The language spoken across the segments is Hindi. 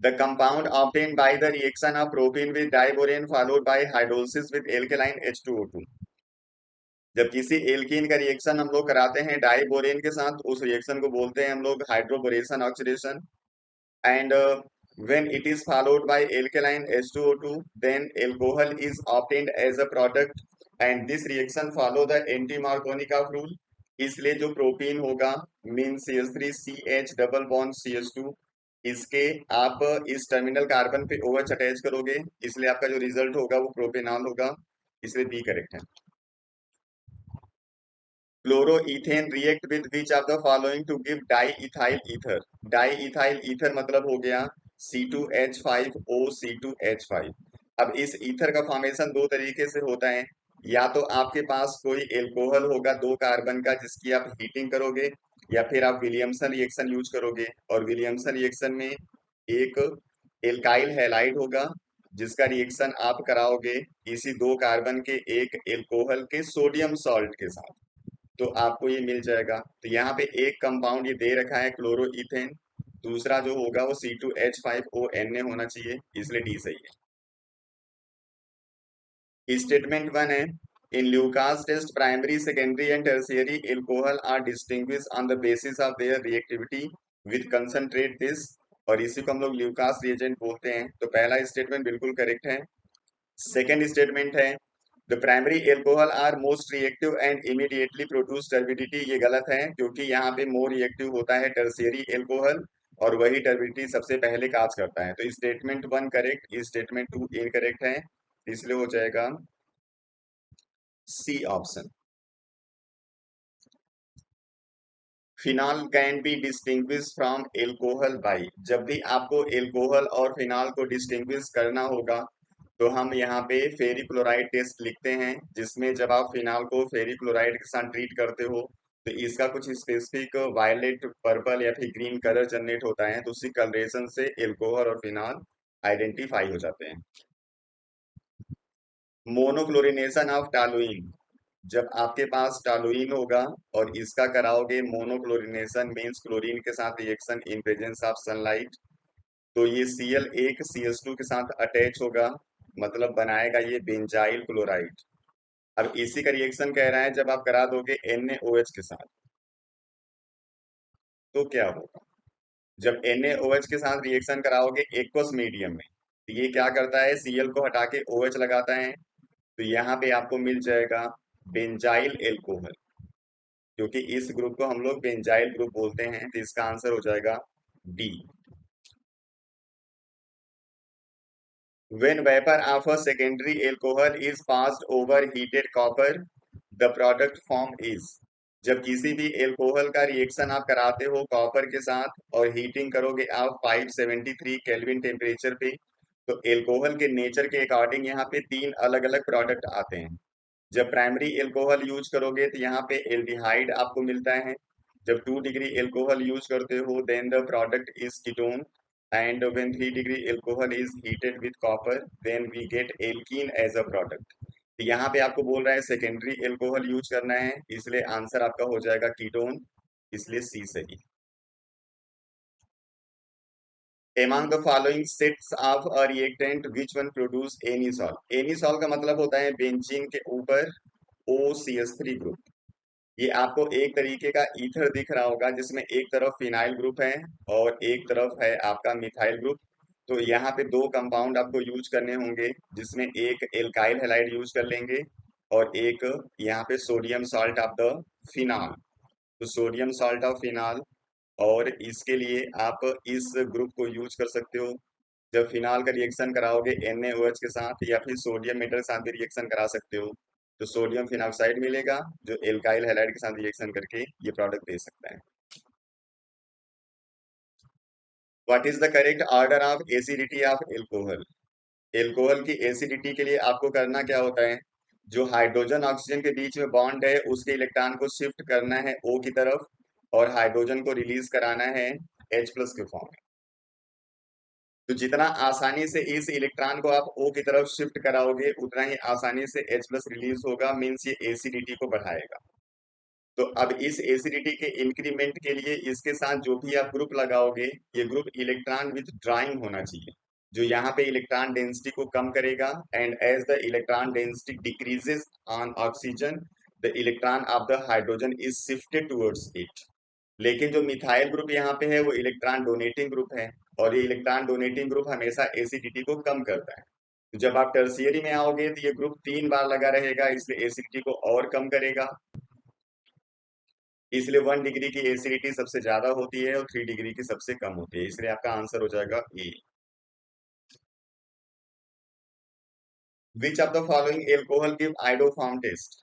The compound obtained by the reaction of propene with diborane followed by hydrolysis with alkaline H2O2। जब किसी एल्कीन का रिएक्शन हम लोग कराते हैं डाइबोरेन के साथ, उस रिएक्शन को बोलते हैं हम लोग hydroboration oxidation. And when it is followed by alkaline H2O2, then alcohol is obtained as a product and this reaction follow the anti-Markovnikov rule। इसलिए जो प्रोपीन होगा mean CH3CH double bond CH2, इसके आप इस टर्मिनल कार्बन पे OH अटैच करोगे, इसलिए आपका जो रिजल्ट होगा वो प्रोपेनॉल होगा, इसलिए बी करेक्ट है। Chloroethane react with which of the following to give diethyl ether. Diethyl ether मतलब हो गया C2H5O C2H5। अब इस ईथर का फॉर्मेशन दो तरीके से होता है, या तो आपके पास कोई एल्कोहल होगा दो कार्बन का जिसकी आप हीटिंग करोगे, या फिर आप विलियमसन रिएक्शन यूज करोगे, और विलियमसन रिएक्शन में एक एल्काइल हैलाइड होगा जिसका रिएक्शन आप कराओगे इसी दो कार्बन के एक एल्कोहल के सोडियम सॉल्ट के साथ, तो आपको ये मिल जाएगा। तो यहाँ पे एक कंपाउंड ये दे रखा है क्लोरोइथेन, दूसरा जो होगा वो C2H5ONA होना चाहिए, इसलिए डी सही है। स्टेटमेंट वन है, in Lucas test primary secondary and tertiary alcohol are distinguish on the basis of their reactivity with concentrate this, और इसी को हम लोग ल्यूकास रिएजेंट बोलते हैं। तो पहला स्टेटमेंट बिल्कुल करेक्ट है। सेकेंड स्टेटमेंट है, the primary alcohol are most reactive and immediately produce turbidity, ये गलत है क्योंकि यहाँ पे मोर रिएक्टिव होता है टर्शियरी एल्कोहल और वही टर्बिडिटी सबसे पहले काज करता है। तो statement one correct, statement two incorrect है, इसलिए हो जाएगा C option. Phenol can be distinguish from alcohol by, जब भी आपको एल्कोहल और फिनॉल को डिस्टिंग्विश करना होगा तो हम यहाँ पे फेरी क्लोराइड टेस्ट लिखते हैं, जिसमें जब आप फिनॉल को फेरी क्लोराइड के साथ ट्रीट करते हो तो इसका कुछ स्पेसिफिक वायलेट पर्पल या फिर ग्रीन कलर जनरेट होता है, तो उसी कलरेशन से एल्कोहल और फिनॉल आइडेंटिफाई हो जाते हैं। मोनोक्लोरिनेशन ऑफ टालुइन, जब आपके पास टालुइन होगा और इसका कराओगे मोनोक्लोरिनेशन मीन्स क्लोरीन के साथ reaction in presence of sunlight, तो ये Cl1 CH2 के साथ अटैच होगा, मतलब बनाएगा ये बेंजाइल क्लोराइड। अब इसी का रिएक्शन कह रहा है जब आप करा दोगे NaOH के साथ तो क्या होगा। जब NaOH के साथ रिएक्शन कराओगे एक्वस मीडियम में, तो ये क्या करता है Cl को हटा के OH लगाता है, तो यहाँ पे आपको मिल जाएगा बेंजाइल एल्कोहल, क्योंकि इस ग्रुप को हम लोग बेंजाइल ग्रुप बोलते हैं, तो इसका आंसर हो जाएगा D. When vapor of a secondary alcohol is passed over heated copper, the product form is, जब किसी भी एल्कोहल का रिएक्शन आप कराते हो कॉपर के साथ और हीटिंग करोगे आप 573 केल्विन टेम्परेचर पे, तो एल्कोहल के नेचर के अकॉर्डिंग यहाँ पे तीन अलग अलग प्रोडक्ट आते हैं। जब प्राइमरी एल्कोहल यूज करोगे तो यहाँ पे एल्डिहाइड आपको मिलता है, जब 2 डिग्री एल्कोहल यूज करते हो then the product is ketone, and when 3 degree alcohol is heated with copper then we get alkene as a product। तो यहाँ पे आपको बोल रहा है सेकेंडरी एल्कोहल यूज करना है, इसलिए आंसर आपका हो जाएगा कीटोन, इसलिए सी सही। Among the following sets of a reactant which one produce anisole, anisole का मतलब होता है बेंजीन के ऊपर OCH3 ग्रुप। ये आपको एक तरीके का ईथर दिख रहा होगा जिसमें एक तरफ फिनाइल ग्रुप है और एक तरफ है आपका मिथाइल ग्रुप, तो यहाँ पे दो कंपाउंड आपको यूज करने होंगे जिसमें एक एल्काइल हैलाइड यूज कर लेंगे और एक यहाँ पे sodium salt of the phenol, तो सोडियम सॉल्ट ऑफ फिनॉल, और इसके लिए आप इस ग्रुप को यूज कर सकते हो जब फिनॉल का रिएक्शन कराओगे NaOH के साथ, या फिर सोडियम मेटल के साथ भी रिएक्शन करा सकते हो, तो सोडियम फिनॉक्साइड मिलेगा जो एल्काइल हैलाइड के साथ रिएक्शन करके ये प्रोडक्ट दे सकता है। What is the correct order of acidity of alcohol, alcohol की एसिडिटी के लिए आपको करना क्या होता है, जो हाइड्रोजन ऑक्सीजन के बीच में बॉन्ड है उसके इलेक्ट्रॉन को शिफ्ट करना है O की तरफ और हाइड्रोजन को रिलीज कराना है H+ के फॉर्म में। तो जितना आसानी से इस इलेक्ट्रॉन को आप O की तरफ शिफ्ट कराओगे उतना ही आसानी से H+ रिलीज होगा, मीन्स ये एसिडिटी को बढ़ाएगा। तो अब इस एसिडिटी के इंक्रीमेंट के लिए इसके साथ जो भी आप ग्रुप लगाओगे, ये ग्रुप इलेक्ट्रॉन विथ ड्राइंग होना चाहिए, जो यहाँ पे इलेक्ट्रॉन डेंसिटी को कम करेगा। And as the electron density decreases on oxygen, the electron of the hydrogen is shifted towards it. लेकिन जो मिथाइल ग्रुप यहाँ पे है वो इलेक्ट्रॉन डोनेटिंग ग्रुप है, और ये इलेक्ट्रॉन डोनेटिंग ग्रुप हमेशा एसिडिटी को कम करता है। तो जब आप टर्शियरी में आओगे तो ये ग्रुप 3 बार लगा रहेगा, इसलिए एसिडिटी को और कम करेगा। इसलिए 1 डिग्री की एसिडिटी सबसे ज्यादा होती है और 3 डिग्री की सबसे कम होती है, इसलिए आपका आंसर हो जाएगा A. Which of the following alcohol give iodoform test?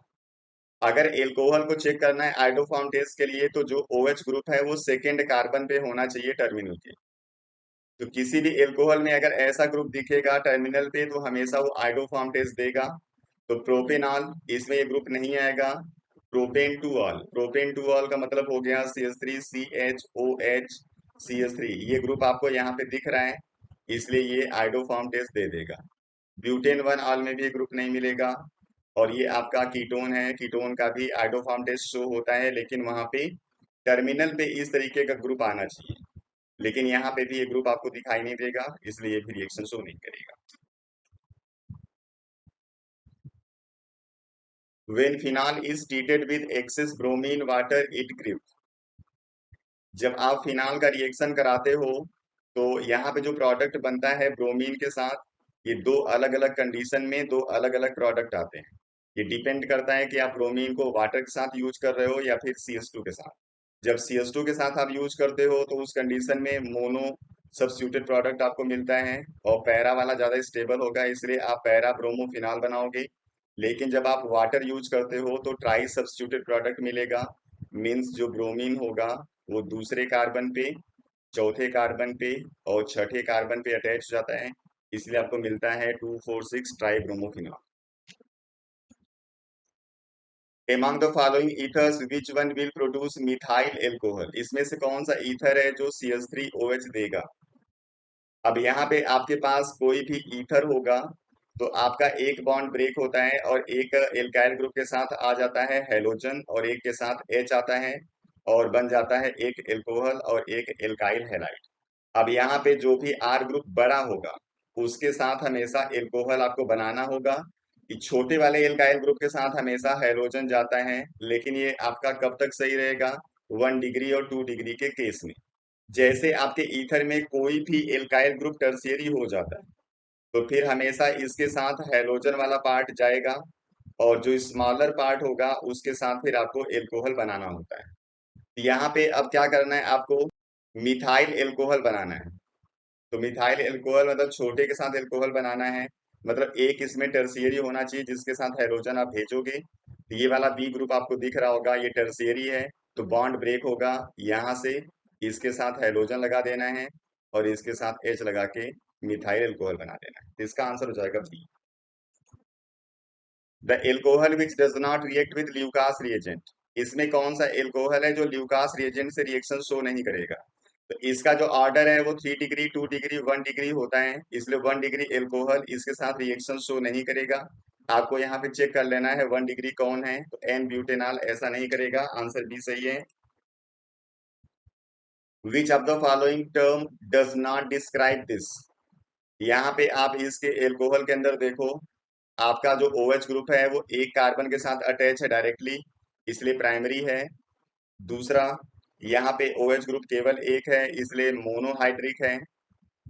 अगर एल्कोहल को चेक करना है आइडोफॉर्म टेस्ट के लिए, तो जो OH ग्रुप है वो सेकेंड कार्बन पे होना चाहिए टर्मिनल के। तो किसी भी एल्कोहल में अगर ऐसा ग्रुप दिखेगा टर्मिनल पे तो हमेशा वो आइडोफॉर्म टेस्ट देगा। तो प्रोपेनॉल, इसमें ये ग्रुप नहीं आएगा। Propane two all, propane two all का मतलब हो गया CH3CHOH CH3, ये ग्रुप आपको यहाँ पे दिख रहा है, इसलिए ये आइडोफॉर्म टेस्ट दे देगा। ब्यूटेन 1 ऑल में भी ये ग्रुप नहीं मिलेगा। और ये आपका कीटोन है, कीटोन का भी आइडोफॉर्म टेस्ट शो होता है, लेकिन वहां पे टर्मिनल पे इस तरीके का ग्रुप आना चाहिए, लेकिन यहाँ पे भी ये ग्रुप आपको दिखाई नहीं देगा, इसलिए ये भी रिएक्शन शो नहीं करेगा। When phenol is treated with excess bromine water it grip, जब आप फिनाल का रिएक्शन कराते हो तो यहाँ पे जो प्रोडक्ट बनता है ब्रोमीन के साथ, ये दो अलग अलग कंडीशन में दो अलग अलग प्रोडक्ट आते हैं। ये डिपेंड करता है कि आप ब्रोमीन को वाटर के साथ यूज कर रहे हो या फिर CH2 के साथ। जब CH2 के साथ आप यूज करते हो तो उस कंडीशन में मोनो सब्स्टिट्यूटेड प्रोडक्ट आपको मिलता है, और पैरा वाला ज्यादा स्टेबल होगा, इसलिए आप पैरा ब्रोमो फिनाल बनाओगे। लेकिन जब आप वाटर यूज करते हो तो ट्राई सब्स्टिट्यूटेड प्रोडक्ट मिलेगा, मीन्स जो ब्रोमीन होगा वो दूसरे कार्बन पे, चौथे कार्बन पे और छठे कार्बन पे अटैच हो जाता है, इसलिए आपको मिलता है 2,4,6 try bromophenol. Among the following ethers, which one will produce methyl alcohol? इसमें से कौन सा ईथर है जो CH3OH देगा? अब यहाँ पे आपके पास कोई भी ईथर होगा तो आपका एक बॉन्ड ब्रेक होता है और एक एल्काइल ग्रुप के साथ आ जाता है हेलोजन, और एक के साथ H आता है और बन जाता है एक एल्कोहल और एक एल्काइल हैलाइड। अब यहाँ पे जो भी R ग्रुप बड़ा होगा उसके साथ हमेशा एल्कोहल आपको बनाना होगा। कि छोटे वाले एल्काइल ग्रुप के साथ हमेशा हैलोजन जाता है, लेकिन ये आपका कब तक सही रहेगा? 1 डिग्री और 2 डिग्री के केस में। जैसे आपके ईथर में कोई भी एल्काइल ग्रुप टर्शियरी हो जाता है तो फिर हमेशा इसके साथ हैलोजन वाला पार्ट जाएगा, और जो स्मॉलर पार्ट होगा उसके साथ फिर आपको एल्कोहल बनाना होता है। यहाँ पे अब क्या करना है आपको? मिथाइल एल्कोहल बनाना है। तो मिथाइल एल्कोहल मतलब छोटे के साथ एल्कोहल बनाना है, मतलब एक इसमें टर्शियरी होना चाहिए जिसके साथ हाइड्रोजन आप भेजोगे। तो ये वाला बी ग्रुप आपको दिख रहा होगा, ये टर्शियरी है, तो बॉन्ड ब्रेक होगा यहाँ से, इसके साथ हाइड्रोजन लगा देना है और इसके साथ H लगा के मिथाइल एल्कोहल बना देना है। तो इसका आंसर हो जाएगा B. The alcohol which does not react with Lucas reagent, इसमें कौन सा एल्कोहल है जो ल्यूकास रिएजेंट से रिएक्शन शो नहीं करेगा? तो इसका जो ऑर्डर है वो 3 डिग्री, 2 डिग्री, 1 डिग्री होता है, इसलिए 1 डिग्री एल्कोहल इसके साथ रिएक्शन शो नहीं करेगा। आपको यहाँ पे चेक कर लेना है 1 डिग्री कौन है, तो एन ब्यूटेनॉल ऐसा नहीं करेगा, आंसर बी सही है। विच of the following term does not describe this, यहाँ पे आप इसके एल्कोहल के अंदर देखो, आपका जो OH ग्रुप है वो एक कार्बन के साथ अटैच है डायरेक्टली, इसलिए प्राइमरी है। दूसरा, यहाँ पे OH ग्रुप केवल एक है इसलिए मोनोहाइड्रिक है।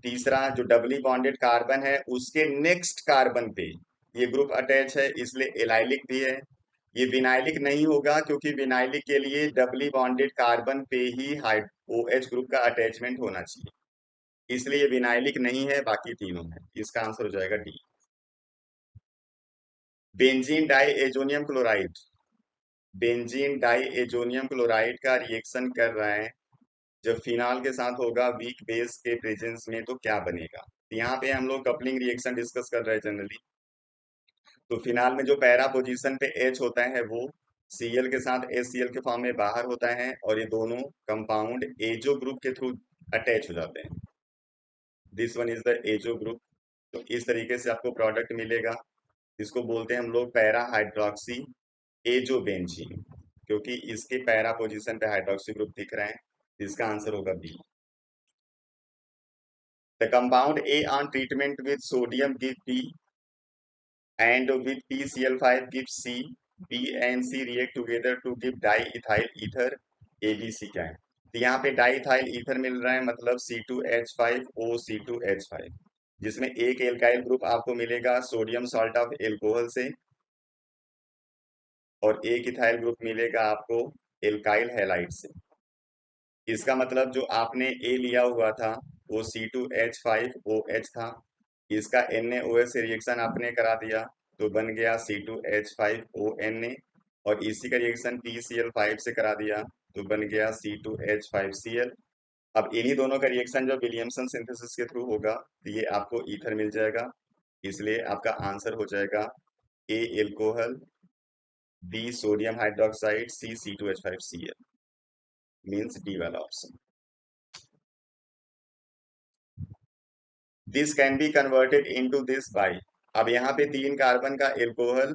तीसरा, जो डबली बॉन्डेड कार्बन है उसके नेक्स्ट कार्बन पे ये ग्रुप अटैच है, इसलिए एलाइलिक भी है। ये विनाइलिक नहीं होगा क्योंकि विनाइलिक के लिए डबली बॉन्डेड कार्बन पे ही OH ग्रुप का अटैचमेंट होना चाहिए, इसलिए ये विनाइलिक नहीं है, बाकी तीनों है। इसका आंसर हो जाएगा D. Benzene di azonium chloride, benzene di azonium chloride का रिएक्शन कर रहा है जब फिनाल के साथ होगा वीक बेस के प्रेजेंस में, तो क्या बनेगा? यहाँ पे हम लोग कपलिंग रिएक्शन डिस्कस कर रहे हैं जनरली। तो फिनाल में जो पैरा पोजीशन पे H होता है वो Cl के साथ HCl के फॉर्म में बाहर होता है, और ये दोनों कंपाउंड एजो ग्रुप के थ्रू अटैच हो जाते हैं। This one is the azo group. तो इस तरीके से आपको प्रोडक्ट मिलेगा, इसको बोलते हैं हम लोग पैरा हाइड्रोक्सी एजोबेंजीन। क्योंकि इसके पैरा पोजीशन पे हाइड्रोक्सी ग्रुप दिख रहे हैं। इसका आंसर होगा B. The compound A on treatment with sodium give B and with PCl5 gives C. B and C react together to give diethyl ether. ABC क्या है? तो यहाँ पे डाइथाइल ईथर मिल रहा है, मतलब C2H5O C2H5, जिसमें एक एल्काइल ग्रुप आपको मिलेगा सोडियम सॉल्ट ऑफ एल्कोहल से और एक इथाइल ग्रुप मिलेगा आपको एल्काइल हैलाइड से। इसका मतलब जो आपने ए लिया हुआ था वो C2H5OH था, इसका NaOH से रिएक्शन आपने करा दिया तो बन गया C2H5ONa, और इसी का रिएक्शन PCl5 से करा दिया तो बन गया C2H5Cl। अब इन्हीं दोनों का रिएक्शन जो विलियमसन सिंथेसिस के थ्रू होगा तो ये आपको ईथर मिल जाएगा, इसलिए आपका आंसर हो जाएगा ए एल्कोहल, बी सोडियम हाइड्रोक्साइड, सी C2H5Cl, मीन्स डी वाला option. This can be converted into this by, अब यहाँ पे 3 कार्बन का एल्कोहल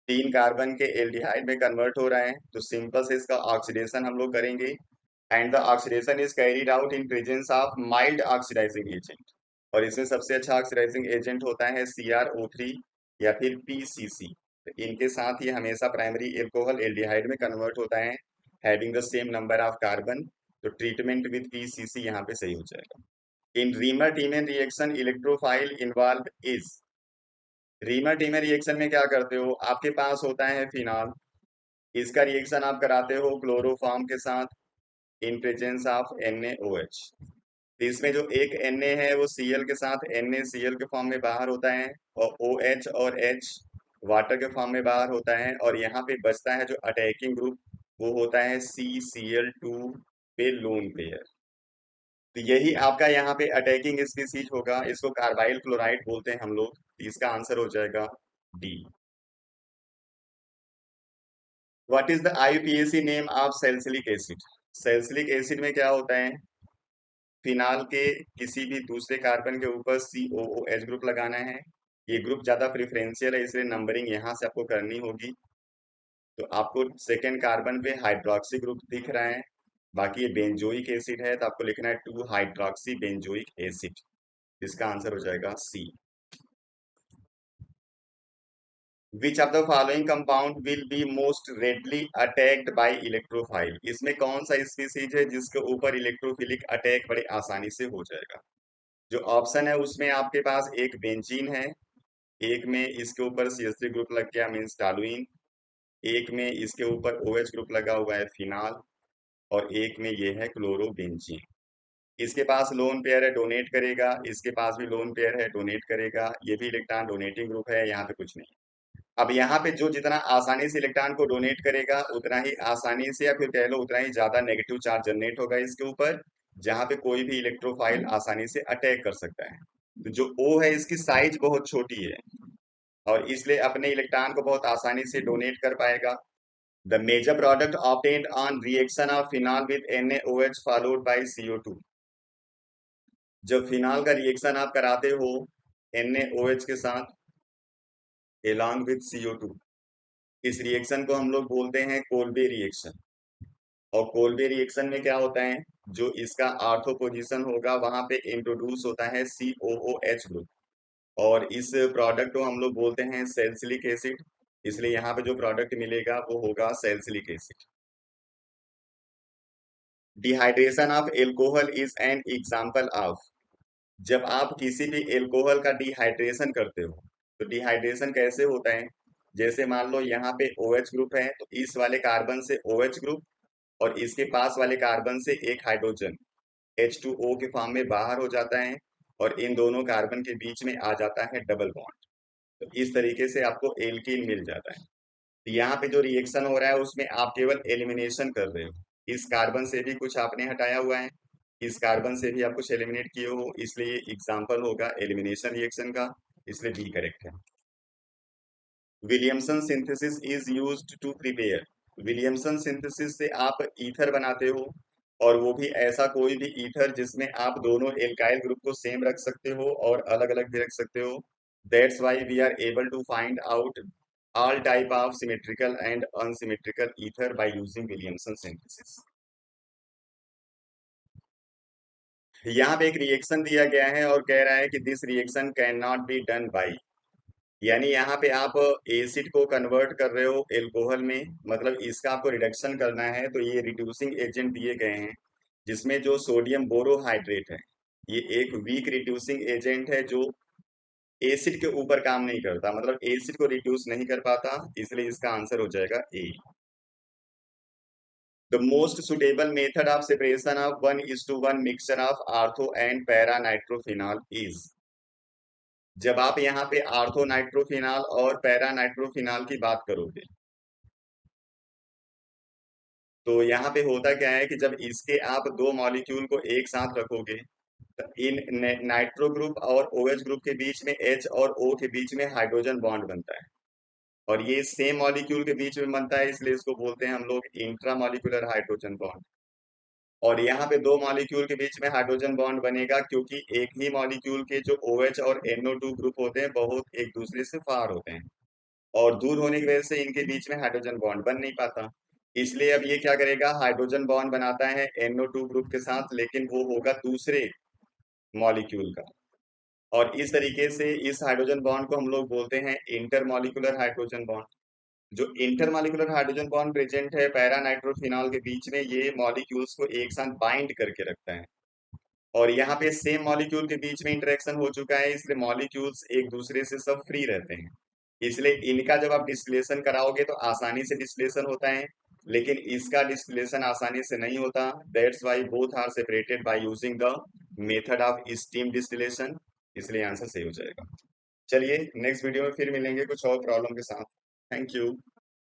3 कार्बन के एल्डिहाइड में कन्वर्ट हो रहा है, तो सिंपल से इसका ऑक्सीडेशन हम लोग करेंगे and the oxidation is carried out in presence of mild oxidising agent, और इसमें सबसे अच्छा ऑक्सीडाइजिंग एजेंट होता है CrO3 या फिर PCC। तो इनके साथ ही हमेशा प्राइमरी एल्कोहल एल्डिहाइड में कन्वर्ट होता है having the same number of carbon, तो ट्रीटमेंट विद PCC यहाँ पे सही हो जाएगा। In Reimer Tiemann reaction electrophile involve is, Reimer Tiemann reaction में क्या करते हो, आपके पास होता है फिनॉल, इसका रिएक्शन आप कराते हो क्लोरोफॉर्म के साथ इन प्रेजेंस ऑफ NaOH। इसमें जो एक Na है वो Cl के साथ NaCl के फॉर्म में बाहर होता है और OH और H वाटर के फॉर्म में बाहर होता है, और यहाँ पे बचता है जो अटैकिंग ग्रुप वो होता है CCl2 पे लोन पेयर। तो यही आपका यहाँ पे अटैकिंग स्पीसीज होगा, इसको कार्बाइल क्लोराइड बोलते हैं हम लोग, तो इसका आंसर हो जाएगा D. What is the IUPAC name of salicylic acid, salicylic acid में क्या होता है, फिनाल के किसी भी दूसरे कार्बन के ऊपर COOH ग्रुप लगाना है, ये ग्रुप ज्यादा प्रेफरेंशियल है इसलिए नंबरिंग यहाँ से आपको करनी होगी, तो आपको सेकेंड कार्बन पे हाइड्रोक्सी ग्रुप दिख रहा है, बाकी ये बेंजोइक एसिड है तो आपको लिखना है 2 हाइड्रोक्सी बेंजोइक एसिड, इसका आंसर हो जाएगा C. Which of the following compound will be most readily attacked by electrophile, इसमें कौन सा स्पीसीज है जिसके ऊपर इलेक्ट्रोफिलिक अटैक बड़े आसानी से हो जाएगा। जो ऑप्शन है उसमें आपके पास एक बेंजीन है, एक में इसके ऊपर CH3 ग्रुप लग गया मीन्स टॉलुइन, एक में इसके ऊपर OH ग्रुप लगा हुआ है फिनाल, और एक में ये है क्लोरोबेंजीन। इसके पास लोन पेयर है डोनेट करेगा, इसके पास भी लोन पेयर है डोनेट करेगा, ये भी इलेक्ट्रॉन डोनेटिंग ग्रुप है, यहाँ पे कुछ नहीं। अब यहाँ पे जो जितना आसानी से इलेक्ट्रॉन को डोनेट करेगा उतना ही आसानी से या फिर कह लो उतना ही ज्यादा नेगेटिव चार्ज जनरेट होगा इसके ऊपर, जहां पे कोई भी इलेक्ट्रोफाइल आसानी से अटैक कर सकता है। तो जो O है इसकी साइज बहुत छोटी है और इसलिए अपने इलेक्ट्रॉन को बहुत आसानी से डोनेट कर पाएगा। The major product obtained on reaction of phenol with NaOH followed by CO2, जब फिनॉल का रिएक्शन आप कराते हो NaOH के साथ एलॉन्ग विद CO2, इस रिएक्शन को हम लोग बोलते हैं कोल्बे रिएक्शन। और कोल्बे रिएक्शन में क्या होता है, जो इसका आर्थो पोजीशन होगा वहां पे इंट्रोड्यूस होता है COOH ग्रुप, और इस प्रोडक्ट को हम लोग बोलते हैं सैलिसिलिक एसिड, इसलिए यहाँ पे जो प्रोडक्ट मिलेगा वो होगा salicylic acid. Dehydration of alcohol is an example of, जब आप किसी भी एल्कोहल का डिहाइड्रेशन करते हो तो डिहाइड्रेशन कैसे होता है, जैसे मान लो यहाँ पे OH ग्रुप है तो इस वाले कार्बन से OH ग्रुप और इसके पास वाले कार्बन से एक हाइड्रोजन H2O के फॉर्म में बाहर हो जाता है और इन दोनों कार्बन के बीच में आ जाता है डबल बॉन्ड, तो इस तरीके से आपको एल्कीन मिल जाता है। तो यहाँ पे जो रिएक्शन हो रहा है उसमें आप केवल एलिमिनेशन कर रहे हो, इस कार्बन से भी कुछ आपने हटाया हुआ है, इस कार्बन से भी आप कुछ एलिमिनेट किए हो, इसलिए एग्जाम्पल होगा एलिमिनेशन रिएक्शन का, इसलिए डी करेक्ट है। Williamson synthesis is used to prepare, Williamson synthesis से आप ईथर बनाते हो, और वो भी ऐसा कोई भी ईथर जिसमें आप दोनों एल्काइल ग्रुप को सेम रख सकते हो और अलग अलग भी रख सकते हो। That's why we are able to find out all type of symmetrical and unsymmetrical ether by using Williamson synthesis। यहाँ पे एक रिएक्शन दिया गया है और कह रहा है कि this reaction can not be done by, यानी यहाँ पे आप एसिड को कन्वर्ट कर रहे हो एल्कोहल में, मतलब इसका आपको रिडक्शन करना है, तो ये रिड्यूसिंग एजेंट दिए गए हैं जिसमें जो सोडियम बोरोहाइड्रेट है ये एक वीक रिड्यूसिंग एजेंट है जो एसिड के ऊपर काम नहीं करता, मतलब एसिड को रिड्यूस नहीं कर पाता, इसलिए इसका आंसर हो जाएगा A. The most suitable method of separation of 1:1 mixture of ortho and para nitrophenol is. जब आप यहाँ पे आर्थो नाइट्रोफिनॉल और पैरा नाइट्रोफिनॉल की बात करोगे तो यहाँ पे होता क्या है कि जब इसके आप दो मॉलिक्यूल को एक साथ रखोगे तो इन नाइट्रो ग्रुप और OH ग्रुप के बीच में H और O के बीच में हाइड्रोजन बॉन्ड बनता है, और ये सेम मॉलिक्यूल के बीच में बनता है, इसलिए इसको बोलते हैं हम लोग इंट्रा मॉलिक्यूलर हाइड्रोजन बॉन्ड। और यहाँ पे दो मॉलिक्यूल के बीच में हाइड्रोजन बॉन्ड बनेगा क्योंकि एक ही मॉलिक्यूल के जो OH और NO2 ग्रुप होते हैं बहुत एक दूसरे से फार होते हैं, और दूर होने की वजह से इनके बीच में हाइड्रोजन बॉन्ड बन नहीं पाता। इसलिए अब ये क्या करेगा, हाइड्रोजन बॉन्ड बनाता है NO2 ग्रुप के साथ, लेकिन वो होगा दूसरे मॉलिक्यूल का, और इस तरीके से इस हाइड्रोजन बॉन्ड को हम लोग बोलते हैं इंटरमॉलिक्यूलर हाइड्रोजन बॉन्ड। जो इंटरमॉलिक्यूलर हाइड्रोजन बॉन्ड प्रेजेंट है पैरा नाइट्रोफिनॉल के बीच में, ये मॉलिक्यूल्स को एक साथ बाइंड करके रखता है, और यहाँ पे सेम मॉलिक्यूल के बीच में इंटरेक्शन हो चुका है, इसलिए मॉलिक्यूल्स एक दूसरे से सब फ्री रहते हैं, इसलिए इनका जब आप डिस्टिलेशन कराओगे तो आसानी से डिस्टिलेशन होता है, लेकिन इसका डिस्टिलेशन आसानी से नहीं होता। That's why both are separated by using the method of steam distillation, इसलिए आंसर सही हो जाएगा। चलिए नेक्स्ट वीडियो में फिर मिलेंगे कुछ और प्रॉब्लम के साथ। Thank you.